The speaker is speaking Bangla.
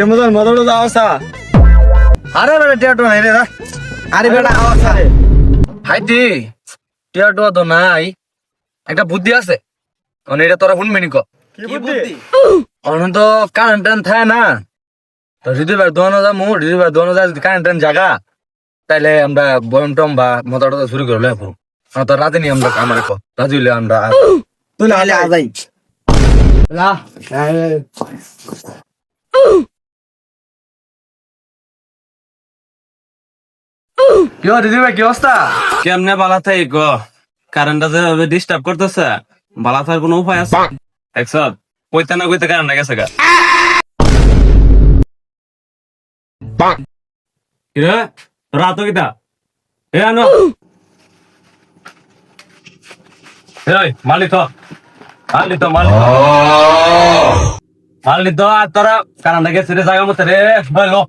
মদন মদন যাওয়া আরে বেটা টিয়াটো নাই রে আরে বেটা আওয়াজ আরে হাইটি টিয়াটো তো নাই একটা বুদ্ধি আছে মানে এটা তোরা শুনবি নি ক কি বুদ্ধি অনন্ত কারেন্ট টান থাকে না তো যদি বার দোনো যা মু যদি বার দোনো যা যদি কারেন্ট টান জাগা তাইলে আমরা বয়ম টম বা মতাটা শুরু করলে এখন তো রাতে নি আমরা আমার ক রাজি হইলে আমরা তুই নাহলে আজাই লা কি দিদি ভাই কি অবস্থা কেমনে বালা থাই গ কারেন্টটা যে ডিস্টার্ব করতেছে বালা থাকার কোনো উপায় আছে একসাথ কইতে না কইতে কারেন্ট গেছে গা কিরে রাত কিতা এ আনো এই মালিক মালিক মালিক আর তোরা কারেন্ট গেছে রে জায়গা মতো রে বলো